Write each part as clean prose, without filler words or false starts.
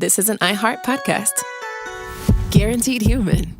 this is an iHeart podcast. Guaranteed human.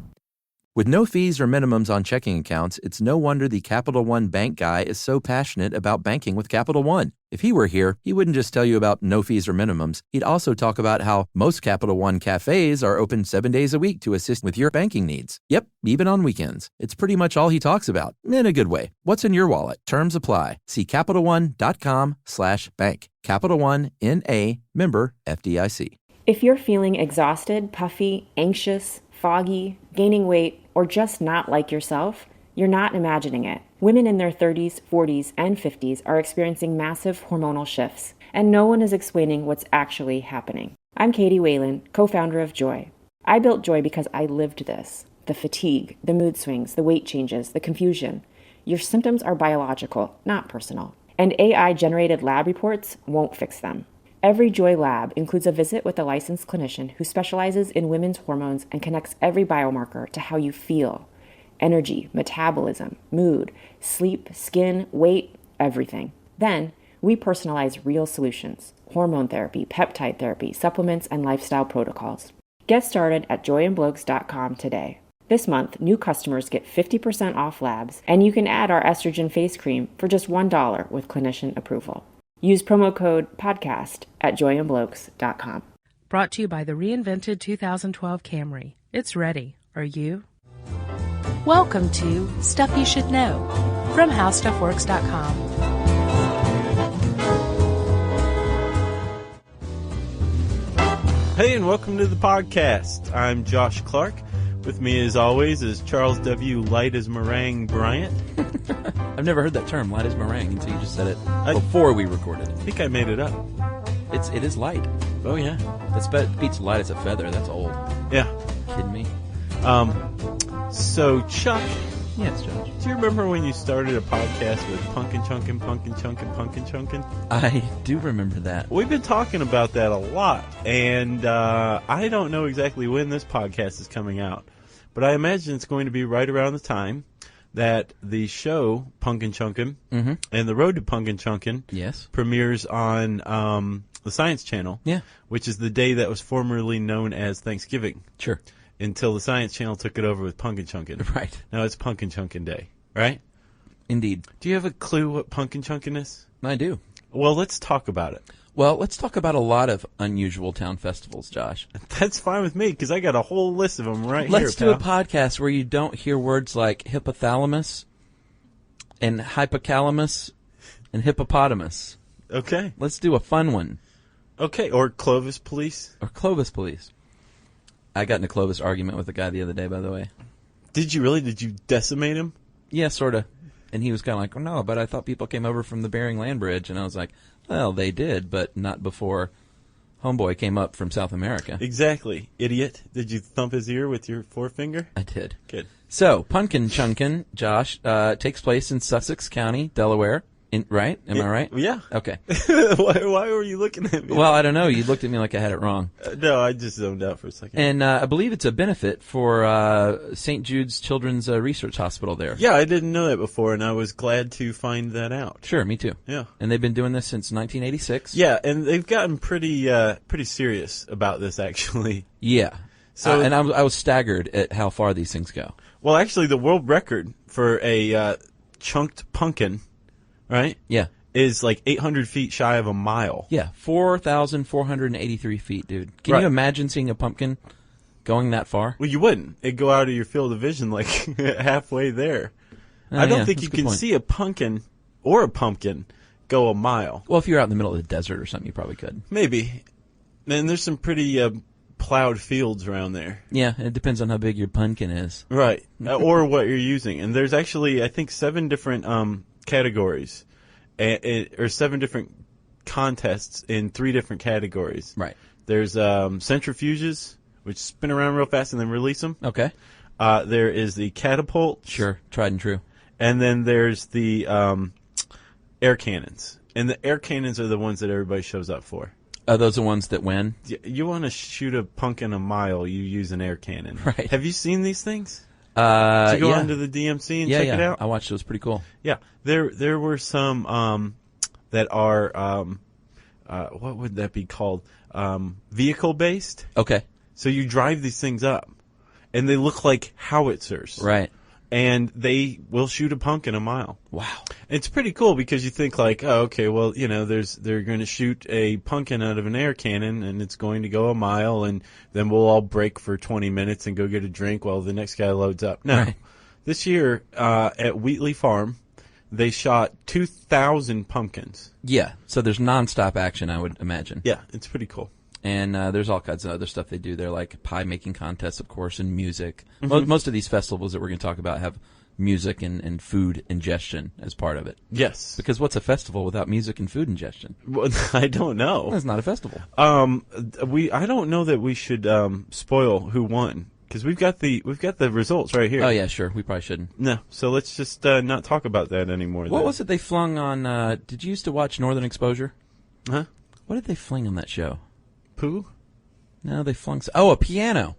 With no fees or minimums on checking accounts, it's no wonder the Capital One bank guy is so passionate about banking with Capital One. If he were here, he wouldn't just tell you about no fees or minimums. He'd also talk about how most Capital One cafes are open 7 days a week to assist with your banking needs. Yep, even on weekends. It's pretty much all he talks about, in a good way. What's in your wallet? Terms apply. See CapitalOne.com/bank. Capital One, N.A., member FDIC. If you're feeling exhausted, puffy, anxious, foggy, gaining weight, or just not like yourself, you're not imagining it. Women in their 30s, 40s, and 50s are experiencing massive hormonal shifts, and no one is explaining what's actually happening. I'm Katie Whalen, co-founder of Joy. I built Joy because I lived this. The fatigue, the mood swings, the weight changes, the confusion. Your symptoms are biological, not personal. And AI-generated lab reports won't fix them. Every Joy lab includes a visit with a licensed clinician who specializes in women's hormones and connects every biomarker to how you feel. Energy, metabolism, mood, sleep, skin, weight, everything. Then, we personalize real solutions: hormone therapy, peptide therapy, supplements, and lifestyle protocols. Get started at joyandblokes.com today. This month, new customers get 50% off labs, and you can add our estrogen face cream for just $1 with clinician approval. Use promo code PODCAST at joyandblokes.com. Brought to you by the reinvented 2012 Camry. It's ready. Are you? Welcome to Stuff You Should Know from HowStuffWorks.com. Hey, and welcome to the podcast. I'm Josh Clark. With me, as always, is Charles W. Light as Meringue Bryant. I've never heard that term, light as meringue, until you just said it before we recorded. I think I made it up. It is light. Oh, yeah. That's beats light as a feather. That's old. Yeah. Kidding me? So, Chuck. Yes, Josh. Do you remember when you started a podcast with Punkin' Chunkin', Punkin' Chunkin', Punkin' Chunkin'? I do remember that. We've been talking about that a lot, and I don't know exactly when this podcast is coming out, but I imagine it's going to be right around the time that the show Punkin' Chunkin' and the Road to Punkin' Chunkin' premieres on the Science Channel, which is the day that was formerly known as Thanksgiving. Sure. Until the Science Channel took it over with Punkin' Chunkin'. Right. Now it's Punkin' Chunkin' Day, right? Indeed. Do you have a clue what Punkin' Chunkin' is? I do. Well, let's talk about it. Well, let's talk about a lot of unusual town festivals, Josh. That's fine with me, because I got a whole list of them right here, Let's do a podcast where you don't hear words like hypothalamus and hypocalamus and hippopotamus. Okay. Let's do a fun one. Okay, or Clovis Police. Or Clovis Police. I got in a Clovis argument with a guy the other day, by the way. Did you really? Did you decimate him? Yeah, sort of. And he was kind of like, oh, no, but I thought people came over from the Bering Land Bridge. And I was like, well, they did, but not before Homeboy came up from South America. Exactly. Idiot. Did you thump his ear with your forefinger? I did. Good. So, Punkin' Chunkin', Josh, takes place in Sussex County, Delaware. Right? Am I right? Yeah. Okay. Why were you looking at me? Well, I don't know. You looked at me like I had it wrong. No, I just zoned out for a second. And I believe it's a benefit for St. Jude's Children's Research Hospital there. Yeah, I didn't know that before, and I was glad to find that out. Sure, me too. Yeah. And they've been doing this since 1986. Yeah, and they've gotten pretty serious about this, actually. Yeah. So, and I was staggered at how far these things go. Well, actually, the world record for a chunked pumpkin, right? Yeah. Is like 800 feet shy of a mile. Yeah, 4,483 feet, dude. Can you imagine seeing a pumpkin going that far? Well, you wouldn't. It'd go out of your field of vision like halfway there. I don't think you can see a pumpkin or a pumpkin go a mile. Well, if you're out in the middle of the desert or something, you probably could. Maybe. And there's some pretty plowed fields around there. Yeah, it depends on how big your pumpkin is. Right. Or what you're using. And there's actually, I think, 7 different categories. Or 7 different contests in 3 different categories. Right. There's centrifuges, which spin around real fast and then release them. Okay. There is the catapult. Sure, tried and true. And then there's the air cannons. And the air cannons are the ones that everybody shows up for. Are those the ones that win? You want to shoot a pumpkin a mile, you use an air cannon. Right. Have you seen these things? To go onto the DMC and check it out? I watched it. It was pretty cool. Yeah. There were some that are, what would that be called? vehicle based. Okay. So you drive these things up, and they look like howitzers. Right. And they will shoot a pumpkin a mile. Wow. It's pretty cool because you think like, oh, okay, well, you know, they're going to shoot a pumpkin out of an air cannon, and it's going to go a mile, and then we'll all break for 20 minutes and go get a drink while the next guy loads up. No. Right. This year at Wheatley Farm, they shot 2,000 pumpkins. Yeah. So there's nonstop action, I would imagine. Yeah, it's pretty cool. And there's all kinds of other stuff they do there, like pie making contests, of course, and music. Most of these festivals that we're going to talk about have music and food ingestion as part of it. Yes. Because what's a festival without music and food ingestion? Well, I don't know. It's not a festival. I don't know that we should spoil who won because we've got the results right here. Oh yeah, sure. We probably shouldn't. No, so let's just not talk about that anymore. What was it they flung on? Did you used to watch Northern Exposure? Huh? What did they fling on that show? Pooh? No, they flung. A piano.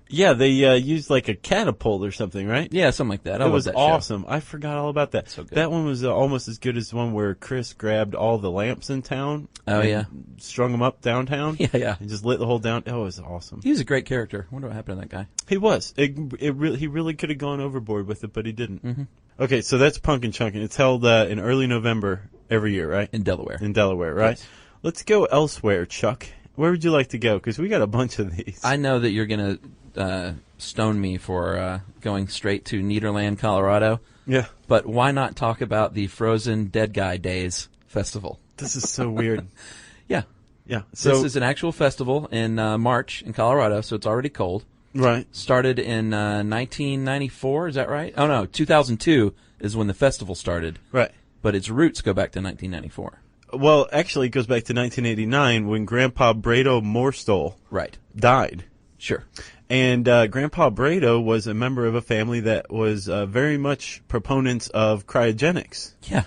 Yeah, they used like a catapult or something, right? Yeah, something like that. It was that awesome. I forgot all about that. So good. That one was almost as good as the one where Chris grabbed all the lamps in town. Oh, and yeah. strung them up downtown. Yeah. And just lit the whole down. Oh, it was awesome. He was a great character. I wonder what happened to that guy. He was. He really could have gone overboard with it, but he didn't. Mm-hmm. Okay, so that's Pumpkin Chunkin'. It's held in early November every year, right? In Delaware. In Delaware, right? Yes. Let's go elsewhere, Chuck. Where would you like to go? Because we got a bunch of these. I know that you're going to stone me for going straight to Nederland, Colorado. Yeah. But why not talk about the Frozen Dead Guy Days Festival? This is so weird. Yeah. Yeah. So this is an actual festival in March in Colorado, so it's already cold. Right. Started in 1994, is that right? Oh, no, 2002 is when the festival started. Right. But its roots go back to 1994. Well, actually, it goes back to 1989 when Grandpa Brado Morstol Right. died. Sure. And Grandpa Brado was a member of a family that was very much proponents of cryogenics. Yeah.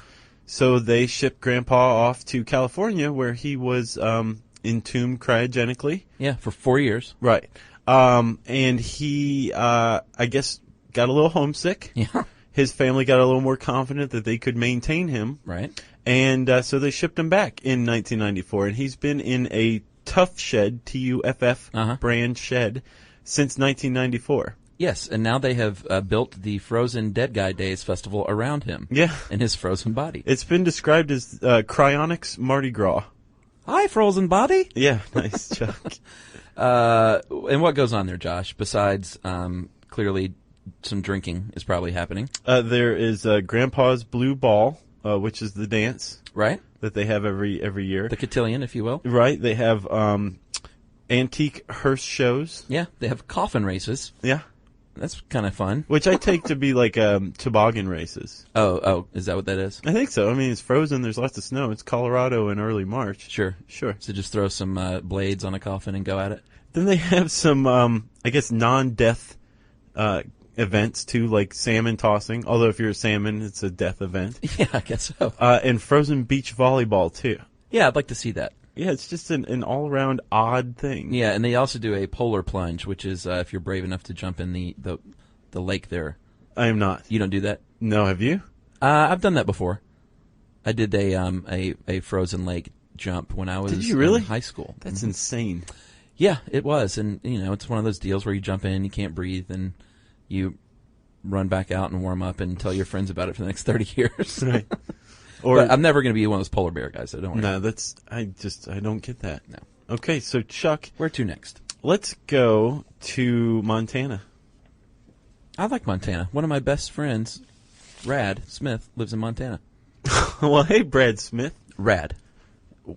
So they shipped Grandpa off to California where he was entombed cryogenically. Yeah, for 4 years. Right. And he, I guess, got a little homesick. Yeah. His family got a little more confident that they could maintain him. Right. And so they shipped him back in 1994. And he's been in a Tuff Shed, Tuff brand shed, since 1994. Yes, and now they have built the Frozen Dead Guy Days Festival around him. Yeah. And his frozen body. It's been described as cryonics Mardi Gras. Hi, frozen body. Yeah, nice, Chuck. And what goes on there, Josh, besides clearly some drinking is probably happening? There is Grandpa's Blue Ball, which is the dance. Right. That they have every year. The cotillion, if you will. Right. They have antique hearse shows. Yeah, they have coffin races. Yeah. That's kind of fun. Which I take to be like toboggan races. Oh, is that what that is? I think so. I mean, it's frozen. There's lots of snow. It's Colorado in early March. Sure. So just throw some blades on a coffin and go at it? Then they have some, I guess, non-death events, too, like salmon tossing. Although if you're a salmon, it's a death event. Yeah, I guess so. And frozen beach volleyball, too. Yeah, I'd like to see that. Yeah, it's just an all-around odd thing. Yeah, and they also do a polar plunge, which is if you're brave enough to jump in the lake there. I am not. You don't do that? No, have you? I've done that before. I did a frozen lake jump when I was Did you really? in high school. That's insane. Yeah, it was. And, it's one of those deals where you jump in, you can't breathe, and you run back out and warm up and tell your friends about it for the next 30 years. Right. But I'm never going to be one of those polar bear guys, so don't worry. No, I don't get that. No. Okay, so Chuck. Where to next? Let's go to Montana. I like Montana. One of my best friends, Rad Smith, lives in Montana. Well, hey, Brad Smith. Rad.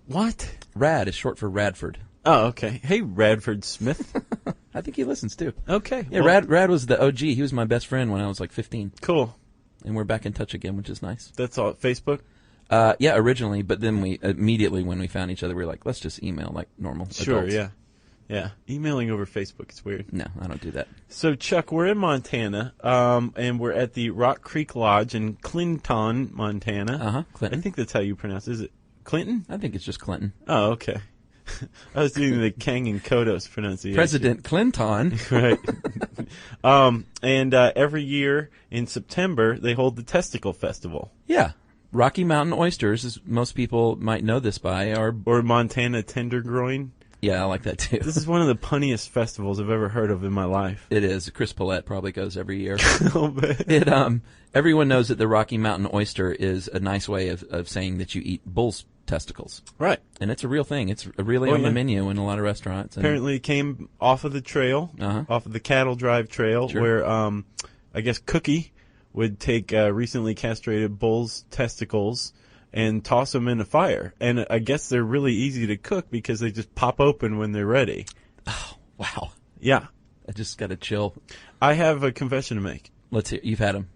What? Rad is short for Radford. Oh, okay. Hey, Radford Smith. I think he listens, too. Okay. Yeah, well, Rad was the OG. He was my best friend when I was like 15. Cool. And we're back in touch again, which is nice. That's all. Facebook? Yeah, originally, but then we immediately when we found each other, we were like, let's just email like normal Sure, adults. yeah. Yeah. Emailing over Facebook is weird. No, I don't do that. So, Chuck, we're in Montana, and we're at the Rock Creek Lodge in Clinton, Montana. Clinton. I think that's how you pronounce it. Is it Clinton? I think it's just Clinton. Oh, okay. I was doing the Kang and Kodos pronunciation. President Clinton. Right. And every year in September, they hold the Testicle Festival. Yeah. Rocky Mountain oysters, as most people might know this by, are... Or Montana tendergroin. Yeah, I like that too. This is one of the punniest festivals I've ever heard of in my life. It is. Chris Paulette probably goes every year. A little bit. Everyone knows that the Rocky Mountain oyster is a nice way of saying that you eat bull's testicles. Right. And it's a real thing. It's really on the menu in a lot of restaurants. Apparently it came off of the trail, off of the cattle drive trail, where I guess Cookie would take recently castrated bull's testicles and toss them in a fire. And I guess they're really easy to cook because they just pop open when they're ready. Oh, wow. Yeah. I just got to chill. I have a confession to make. Let's hear. You've had them.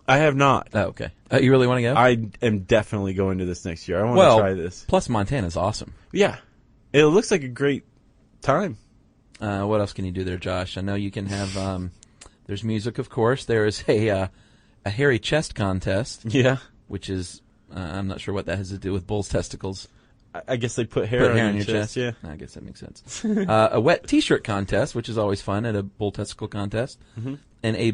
I have not. Oh, okay. You really want to go? I am definitely going to this next year. I want to try this. Plus Montana's awesome. Yeah. It looks like a great time. What else can you do there, Josh? I know you can have, there's music, of course. There is a hairy chest contest. Yeah. Which is, I'm not sure what that has to do with bull's testicles. I guess they put hair on your chest. Yeah. I guess that makes sense. A wet T-shirt contest, which is always fun at a bull testicle contest. Mm-hmm. And a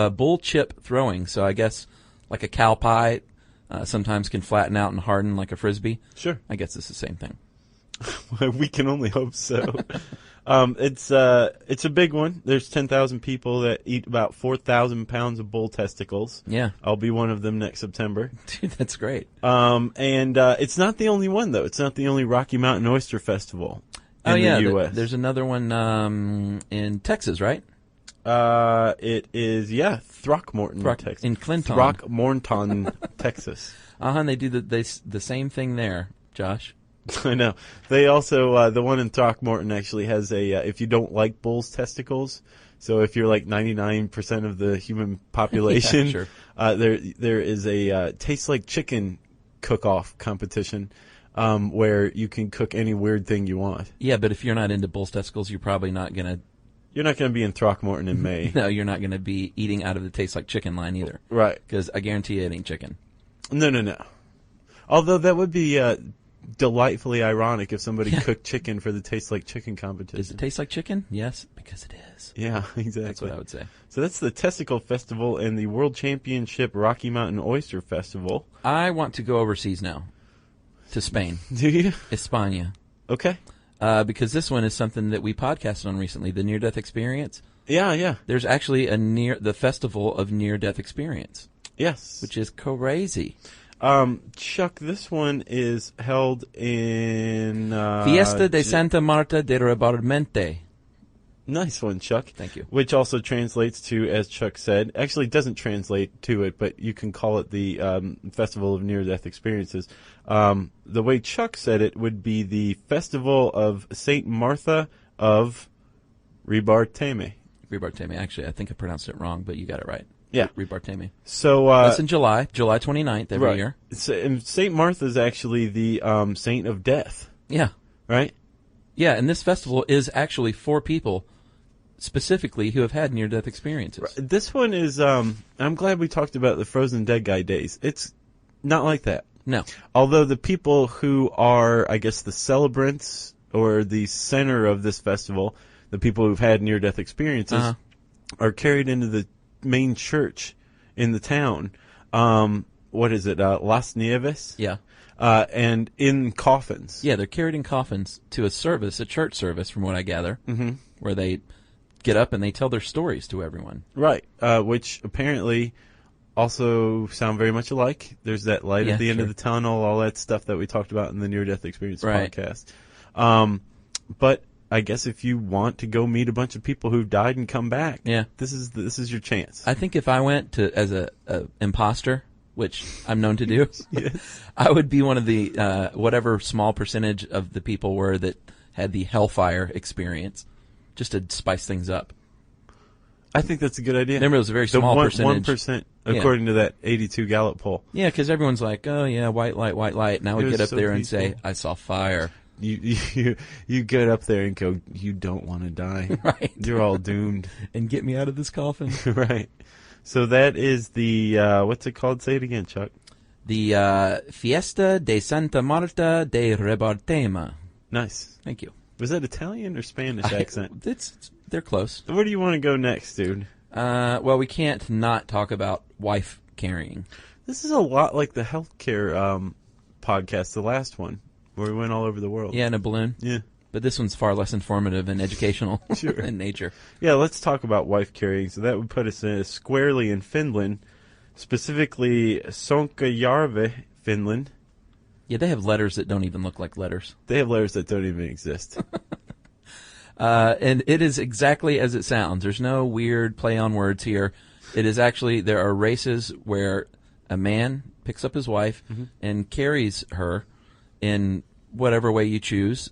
bull chip throwing. So I guess like a cow pie sometimes can flatten out and harden like a Frisbee. Sure. I guess it's the same thing. We can only hope so. It's a big one. There's 10,000 people that eat about 4,000 pounds of bull testicles. Yeah. I'll be one of them next September. Dude, that's great. And it's not the only one, though. It's not the only Rocky Mountain Oyster Festival in the U.S. There's another one in Texas, right? It is, Throckmorton, Texas. In Clinton. Throckmorton, Texas. And they do the same thing there, Josh. I know. They also, the one in Throckmorton actually has if you don't like bull's testicles, so if you're like 99% of the human population, sure. there is a Tastes Like Chicken cook-off competition where you can cook any weird thing you want. Yeah, but if you're not into bull's testicles, you're probably not going to... You're not going to be in Throckmorton in May. No, you're not going to be eating out of the Tastes Like Chicken line either. Right. Because I guarantee you it ain't chicken. No. Although that would be... delightfully ironic if somebody cooked chicken for the Taste Like Chicken competition. Does it taste like chicken? Yes, because it is. Yeah, exactly. That's what I would say. So that's the Testicle Festival and the World Championship Rocky Mountain Oyster Festival. I want to go overseas now, to Spain. Do you? España. Okay. Because this one is something that we podcasted on recently, the near-death experience. Yeah. There's actually the Festival of Near-Death Experience. Yes. Which is crazy. Chuck, this one is held in... Fiesta de Santa Marta de Rebarmente. Nice one, Chuck. Thank you. Which also translates to, as Chuck said, actually doesn't translate to it, but you can call it the Festival of Near-Death Experiences. The way Chuck said it would be the Festival of St. Martha of Ribarteme. Ribarteme. Actually, I think I pronounced it wrong, but you got it right. Yeah. Ribarteme. So, that's in July 29th every year. And St. Martha's actually the saint of death. Yeah. Right? Yeah, and this festival is actually for people specifically who have had near-death experiences. This one is, I'm glad we talked about the Frozen Dead Guy days. It's not like that. No. Although the people who are, I guess, the celebrants or the center of this festival, the people who've had near-death experiences, are carried into the main church in the town. What is it? Las Nieves? Yeah. And in coffins. Yeah, they're carried in coffins to a church service, from what I gather, where they get up and they tell their stories to everyone. Right. Which apparently also sound very much alike. There's that light at the end of the tunnel, all that stuff that we talked about in the Near-Death Experience podcast. But I guess if you want to go meet a bunch of people who've died and come back, this is your chance. I think if I went to as a imposter, which I'm known to do, yes. I would be one of the whatever small percentage of the people were that had the hellfire experience, just to spice things up. I think that's a good idea. Remember, it was a very small percentage. 1%, according to that 82 Gallup poll. Yeah, because everyone's like, oh yeah, white light. And I would get up there and say, I saw fire. You get up there and go, you don't want to die. Right. You're all doomed. And get me out of this coffin. Right. So that is the, what's it called? Say it again, Chuck. The Fiesta de Santa Marta de Rebartema. Nice. Thank you. Was that Italian or Spanish accent? They're close. Where do you want to go next, dude? Well, we can't not talk about wife carrying. This is a lot like the healthcare podcast, the last one, where we went all over the world. Yeah, in a balloon. Yeah. But this one's far less informative and educational Sure. in nature. Yeah, let's talk about wife carrying. So that would put us squarely in Finland, specifically Sonkajärvi, Finland. Yeah, they have letters that don't even look like letters. They have letters that don't even exist. And it is exactly as it sounds. There's no weird play on words here. It is actually, there are races where a man picks up his wife and carries her in whatever way you choose,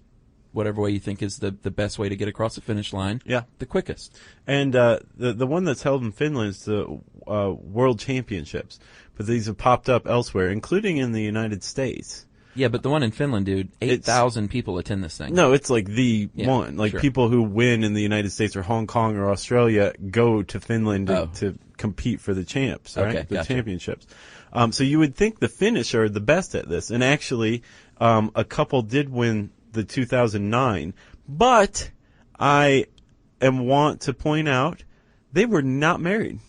whatever way you think is the best way to get across the finish line. Yeah. The quickest. And the one that's held in Finland is the World Championships. But these have popped up elsewhere, including in the United States. Yeah, but the one in Finland, dude, 8,000 people attend this thing. No, it's like the one. Like people who win in the United States or Hong Kong or Australia go to Finland to compete for the champs, right? Okay, the gotcha. championships. So you would think the Finnish are the best at this. And actually, a couple did win the 2009. But I want to point out they were not married.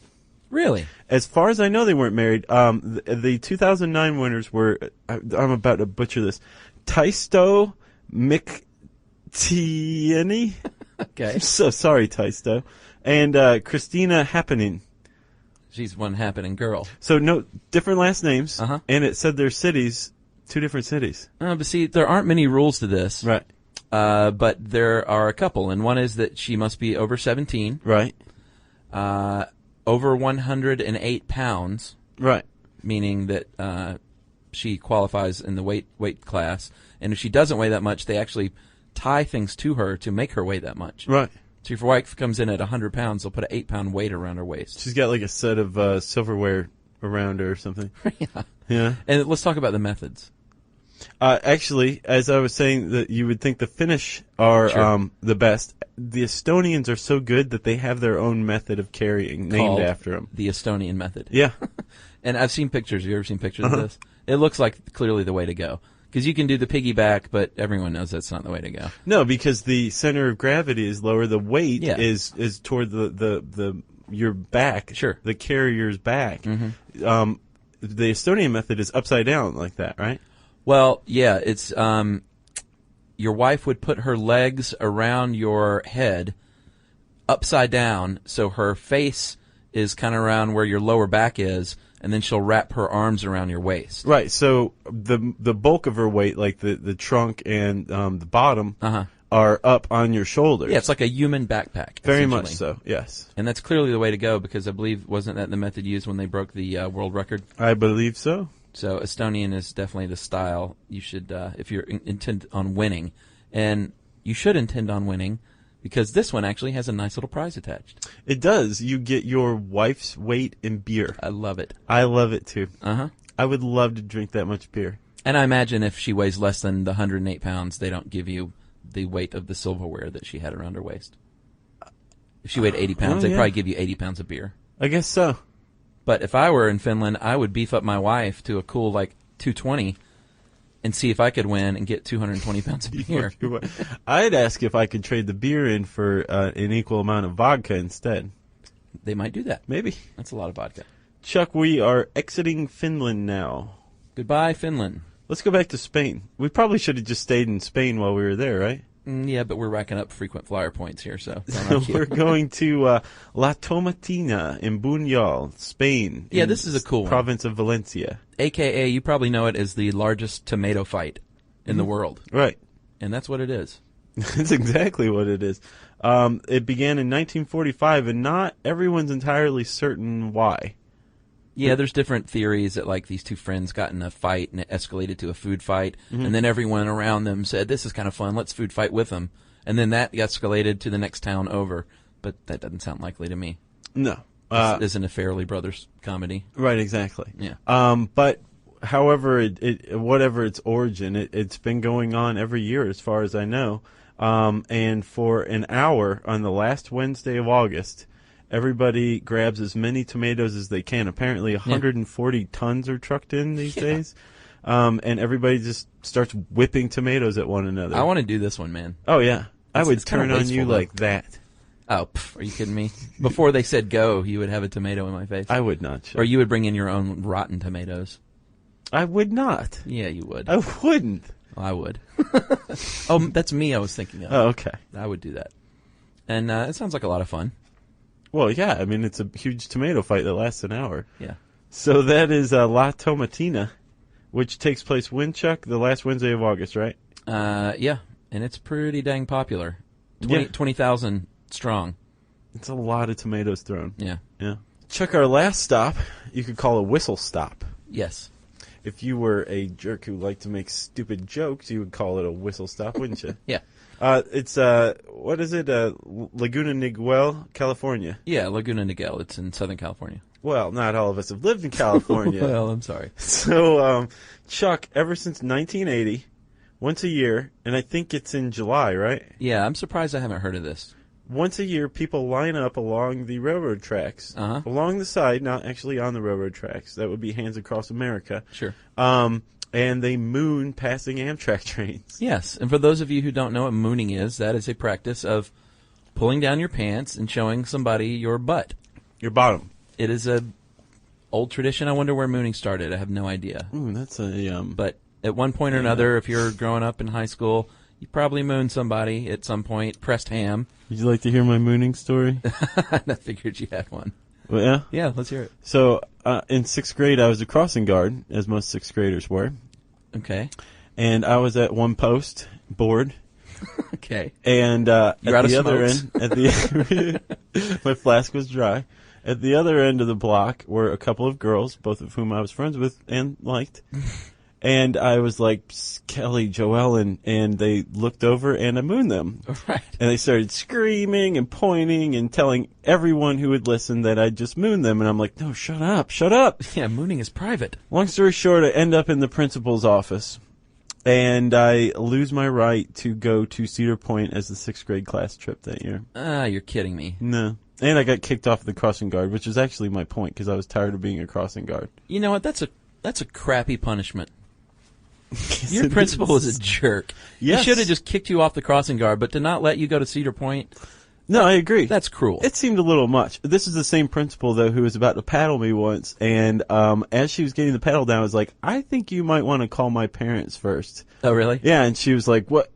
Really? As far as I know, they weren't married. The 2009 winners were, I'm about to butcher this, Taisto Miktieni. Okay. I'm so sorry, Taisto. And Christina Happening. She's one happening girl. So no, different last names. Uh-huh. And it said their cities, 2 different cities. But see, there aren't many rules to this. Right. But there are a couple. And one is that she must be over 17. Right. Over 108 pounds. Right. Meaning that she qualifies in the weight class. And if she doesn't weigh that much, they actually tie things to her to make her weigh that much. Right. So if your wife comes in at 100 pounds, they'll put an 8-pound weight around her waist. She's got like a set of silverware around her or something. Yeah. Yeah. And let's talk about the methods. Actually, as I was saying, that you would think the Finnish are the best. The Estonians are so good that they have their own method of carrying named after them. The Estonian method. Yeah. And I've seen pictures. Have you ever seen pictures of this? It looks like clearly the way to go. Because you can do the piggyback, but everyone knows that's not the way to go. No, because the center of gravity is lower. The weight is toward the your back. Sure. The carrier's back. The Estonian method is upside down like that, right? Well, yeah, it's your wife would put her legs around your head upside down, so her face is kind of around where your lower back is, and then she'll wrap her arms around your waist. Right. So the bulk of her weight, like the trunk and the bottom, are up on your shoulders. Yeah, it's like a human backpack. Very much so. Yes. And that's clearly the way to go because I believe wasn't that the method used when they broke the world record? I believe so. So Estonian is definitely the style you should, if you're intent on winning. And you should intend on winning because this one actually has a nice little prize attached. It does. You get your wife's weight in beer. I love it. I love it too. Uh-huh. I would love to drink that much beer. And I imagine if she weighs less than the 108 pounds, they don't give you the weight of the silverware that she had around her waist. If she weighed 80 pounds, they'd probably give you 80 pounds of beer. I guess so. But if I were in Finland, I would beef up my wife to a cool, 220 and see if I could win and get 220 pounds of beer. I'd ask if I could trade the beer in for an equal amount of vodka instead. They might do that. Maybe. That's a lot of vodka. Chuck, we are exiting Finland now. Goodbye, Finland. Let's go back to Spain. We probably should have just stayed in Spain while we were there, right? Yeah, but we're racking up frequent flyer points here, so. We're going to La Tomatina in Buñol, Spain. Yeah, this is a cool one. Province of Valencia. AKA, you probably know it as the largest tomato fight in the world. Right. And that's what it is. That's exactly what it is. It began in 1945, and not everyone's entirely certain why. Yeah, there's different theories that these two friends got in a fight and it escalated to a food fight, and then everyone around them said, "This is kind of fun. Let's food fight with them." And then that escalated to the next town over. But that doesn't sound likely to me. No, This isn't a Farrelly Brothers comedy. Right, exactly. Yeah. But however, whatever its origin, it's been going on every year as far as I know. And for an hour on the last Wednesday of August, everybody grabs as many tomatoes as they can. Apparently 140 tons are trucked in these days. And everybody just starts whipping tomatoes at one another. I want to do this one, man. Oh, yeah. I would it's kinda turn on you wasteful, like that. Oh, are you kidding me? Before they said go, you would have a tomato in my face. I would not. Chuck. Or you would bring in your own rotten tomatoes. I would not. Yeah, you would. I wouldn't. I would. Oh, that's me I was thinking of. Oh, okay. I would do that. And it sounds like a lot of fun. Well, yeah. I mean, it's a huge tomato fight that lasts an hour. Yeah. So that is La Tomatina, which takes place when, Chuck? The last Wednesday of August, right? Yeah. And it's pretty dang popular. 20 20,000 strong. It's a lot of tomatoes thrown. Yeah. Yeah. Chuck, our last stop, you could call a whistle stop. Yes. If you were a jerk who liked to make stupid jokes, you would call it a whistle stop, wouldn't you? Yeah. It's, what is it? Laguna Niguel, California. Yeah, Laguna Niguel. It's in Southern California. Well, not all of us have lived in California. Well, I'm sorry. So, Chuck, ever since 1980, once a year, and I think it's in July, right? Yeah, I'm surprised I haven't heard of this. Once a year, people line up along the railroad tracks. Uh-huh. Along the side, not actually on the railroad tracks. That would be Hands Across America. Sure. And they moon passing Amtrak trains. Yes, and for those of you who don't know what mooning is, that is a practice of pulling down your pants and showing somebody your butt. Your bottom. It is a old tradition. I wonder where mooning started. I have no idea. Ooh, that's a But at one point or another, if you're growing up in high school, you probably mooned somebody at some point, pressed ham. Would you like to hear my mooning story? I figured you had one. Well, yeah? Yeah, let's hear it. So, in 6th grade, I was a crossing guard, as most 6th graders were. Okay. And I was at one post, bored. Okay. And You're at out the of other smokes. end, at the my flask was dry. At the other end of the block were a couple of girls, both of whom I was friends with and liked. And I was like, Kelly, Joelle, and they looked over and I mooned them. Right. And they started screaming and pointing and telling everyone who would listen that I just mooned them. And I'm like, no, shut up, shut up. Yeah, mooning is private. Long story short, I end up in the principal's office. And I lose my right to go to Cedar Point as the 6th grade class trip that year. You're kidding me. No. And I got kicked off the crossing guard, which is actually my point, because I was tired of being a crossing guard. You know what? That's a crappy punishment. Your It principal is. was a jerk. Yes. He should have just kicked you off the crossing guard, but to not let you go to Cedar Point, No, I agree. that's cruel. It seemed a little much. This is the same principal, though, who was about to paddle me once, and as she was getting the paddle down, I was like, I think you might want to call my parents first. Oh, really? Yeah, and she was like, what?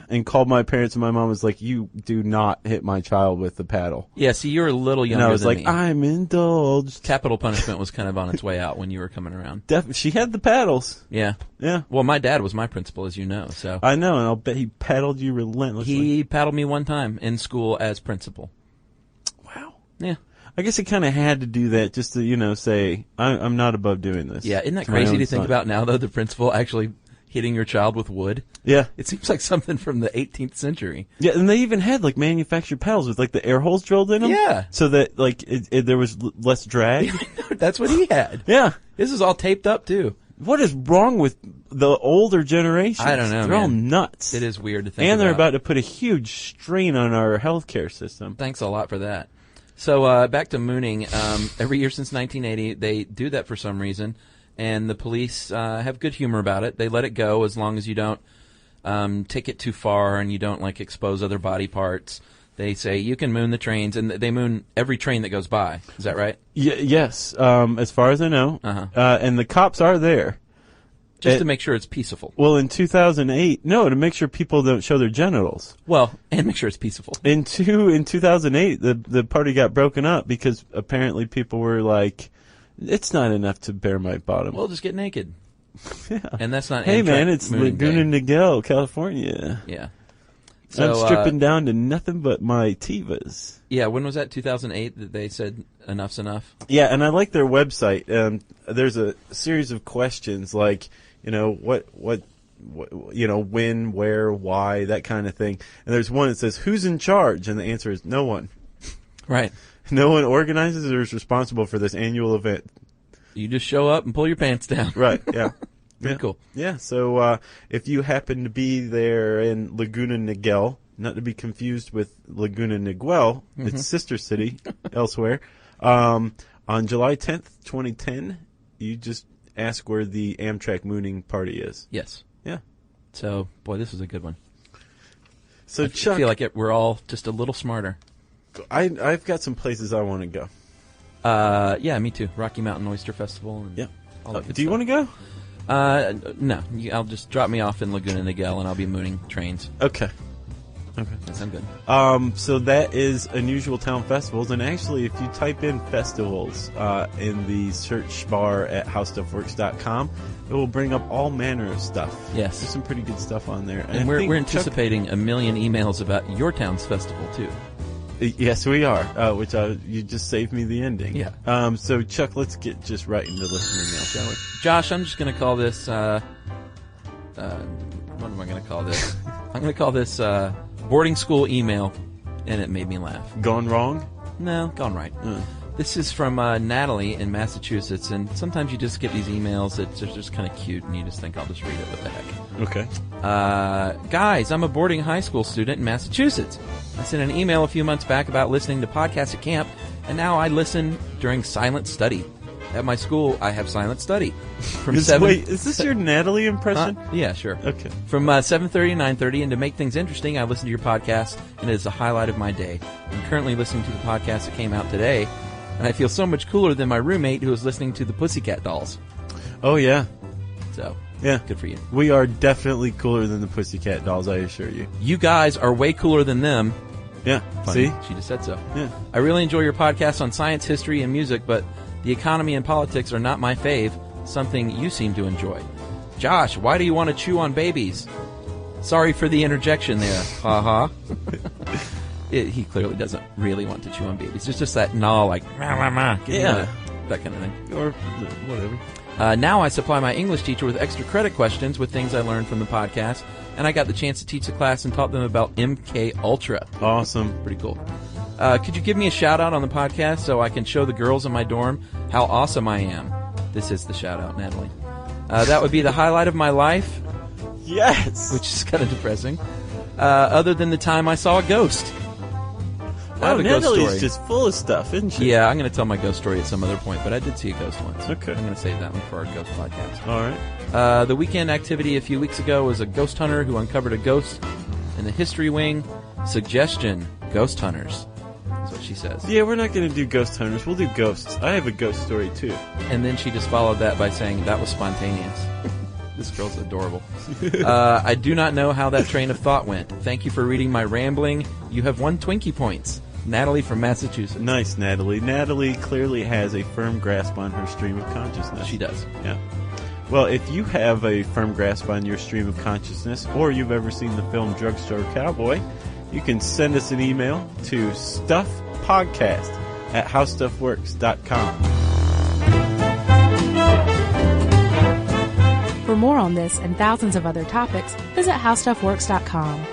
And called my parents, and my mom was like, you do not hit my child with the paddle. Yeah, see, you're a little younger And I was than like, me. I'm indulged. Capital punishment was kind of on its way out when you were coming around. She had the paddles. Yeah. Yeah. Well, my dad was my principal, as you know, so. I know, and I'll bet he paddled you relentlessly. He paddled me one time in school as principal. Wow. Yeah. I guess he kind of had to do that just to, say, I'm not above doing this. Yeah, isn't that to my crazy own to think son. about now, though, the principal actually hitting your child with wood? Yeah. It seems like something from the 18th century. Yeah, and they even had, manufactured paddles with, the air holes drilled in them. Yeah. So that, there was less drag. That's what he had. Yeah. This is all taped up, too. What is wrong with the older generations? I don't know, They're all man. nuts. It is weird to think And they're about. about to put a huge strain on our healthcare system. Thanks a lot for that. So back to mooning. Every year since 1980, they do that for some reason, and the police have good humor about it. They let it go as long as you don't take it too far and you don't expose other body parts. They say you can moon the trains, and they moon every train that goes by. Is that right? Yes, as far as I know. Uh-huh. And the cops are there. Just to make sure it's peaceful. Well, in 2008, no, to make sure people don't show their genitals. Well, and make sure it's peaceful. In 2008, the party got broken up because apparently people were like, it's not enough to bare my bottom. We'll just get naked. Yeah. And that's not Hey, Amtrak man, it's mooning day. Laguna Niguel, California. Yeah. I'm So, stripping down to nothing but my Tivas. Yeah, when was that? 2008 that they said enough's enough? Yeah, and I like their website. There's a series of questions like, what, when, where, why, that kind of thing. And there's one that says, who's in charge? And the answer is no one. Right. No one organizes or is responsible for this annual event. You just show up and pull your pants down. Right, yeah. Pretty Yeah. cool. Yeah, so if you happen to be there in Laguna Niguel, not to be confused with Laguna Niguel, its sister city elsewhere, on July 10th, 2010, you just ask where the Amtrak mooning party is. Yes. Yeah. So, boy, this was a good one. So I Chuck, feel like we're all just a little smarter. I've got some places I want to go. Yeah, me too. Rocky Mountain Oyster Festival. And Yeah. all that good Do you stuff. want to go? No. I'll just drop me off in Laguna Niguel, and I'll be mooning trains. Okay. Okay. That sounds good. So that is Unusual Town Festivals, and actually, if you type in festivals in the search bar at howstuffworks.com, it will bring up all manner of stuff. Yes. There's some pretty good stuff on there. And we're anticipating a million emails about your town's festival, too. Yes, we are, which you just saved me the ending. Yeah. So, Chuck, let's get just right into listener mail, shall we? Josh, I'm just going to call this, what am I going to call this? I'm going to call this boarding school email, and it made me laugh. Gone wrong? No, gone right. This is from Natalie in Massachusetts, and sometimes you just get these emails that are just kind of cute, and you just think, I'll just read it, what the heck. Okay. Guys, I'm a boarding high school student in Massachusetts. I sent an email a few months back about listening to podcasts at camp, and now I listen during silent study. At my school, I have silent study. Wait, is this your Natalie impression? Yeah, sure. Okay. From 7:30 to 9:30, and to make things interesting, I listen to your podcast, and it is a highlight of my day. I'm currently listening to the podcast that came out today, and I feel so much cooler than my roommate who was listening to the Pussycat Dolls. Oh, yeah. So, yeah, good for you. We are definitely cooler than the Pussycat Dolls, I assure you. You guys are way cooler than them. Yeah, Funny. see? She just said so. Yeah. I really enjoy your podcast on science, history, and music, but the economy and politics are not my fave, something you seem to enjoy. Josh, why do you want to chew on babies? Sorry for the interjection there. Ha He clearly doesn't really want to chew on babies. It's just that gnaw, like, rah, rah, rah, Yeah. that kind of thing. Or whatever. Now I supply my English teacher with extra credit questions with things I learned from the podcast, and I got the chance to teach the class and taught them about MK Ultra. Awesome. Pretty cool. Could you give me a shout out on the podcast so I can show the girls in my dorm how awesome I am? This is the shout out, Natalie. That would be the highlight of my life. Yes. Which is kind of depressing. Other than the time I saw a ghost. I have a ghost Natalie's story. just full of stuff, isn't she? Yeah, I'm going to tell my ghost story at some other point, but I did see a ghost once. Okay. I'm going to save that one for our ghost podcast. All right. The weekend activity a few weeks ago was a ghost hunter who uncovered a ghost in the history wing. Suggestion, ghost hunters. That's what she says. Yeah, we're not going to do ghost hunters. We'll do ghosts. I have a ghost story, too. And then she just followed that by saying, that was spontaneous. This girl's adorable. I do not know how that train of thought went. Thank you for reading my rambling. You have won Twinkie points. Natalie from Massachusetts. Nice, Natalie. Natalie clearly has a firm grasp on her stream of consciousness. She does. Yeah. Well, if you have a firm grasp on your stream of consciousness, or you've ever seen the film Drugstore Cowboy, you can send us an email to stuffpodcast@howstuffworks.com. For more on this and thousands of other topics, visit howstuffworks.com.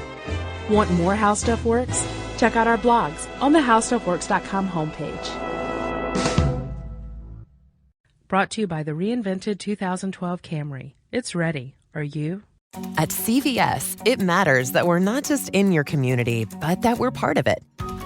Want more How Stuff Works? Check out our blogs on the howstuffworks.com homepage. Brought to you by the reinvented 2012 Camry. It's ready. Are you? At CVS, it matters that we're not just in your community, but that we're part of it.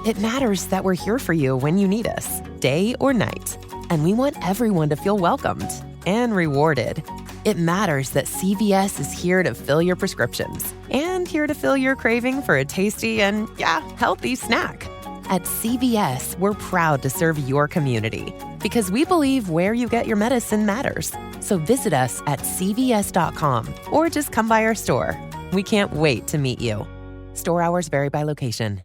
It matters that we're here for you when you need us, day or night. And we want everyone to feel welcomed and rewarded. It matters that CVS is here to fill your prescriptions and here to fill your craving for a tasty and, healthy snack. At CVS, we're proud to serve your community because we believe where you get your medicine matters. So visit us at cvs.com or just come by our store. We can't wait to meet you. Store hours vary by location.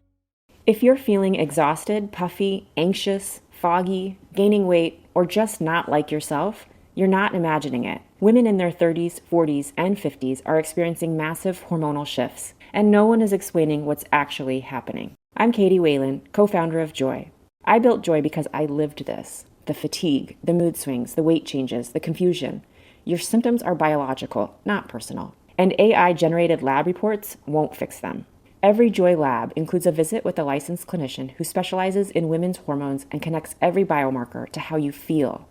If you're feeling exhausted, puffy, anxious, foggy, gaining weight, or just not like yourself, you're not imagining it. Women in their 30s, 40s, and 50s are experiencing massive hormonal shifts, and no one is explaining what's actually happening. I'm Katie Whalen, co-founder of Joy. I built Joy because I lived this. The fatigue, the mood swings, the weight changes, the confusion. Your symptoms are biological, not personal. And AI-generated lab reports won't fix them. Every Joy lab includes a visit with a licensed clinician who specializes in women's hormones and connects every biomarker to how you feel.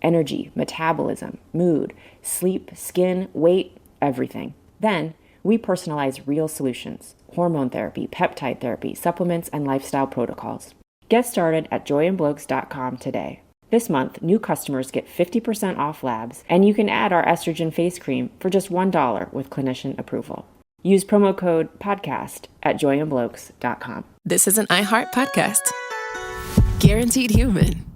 Energy, metabolism, mood, sleep, skin, weight, everything. Then, we personalize real solutions: hormone therapy, peptide therapy, supplements, and lifestyle protocols. Get started at joyandblokes.com today. This month, new customers get 50% off labs, and you can add our estrogen face cream for just $1 with clinician approval. Use promo code PODCAST at joyandblokes.com. This is an iHeart podcast. Guaranteed human.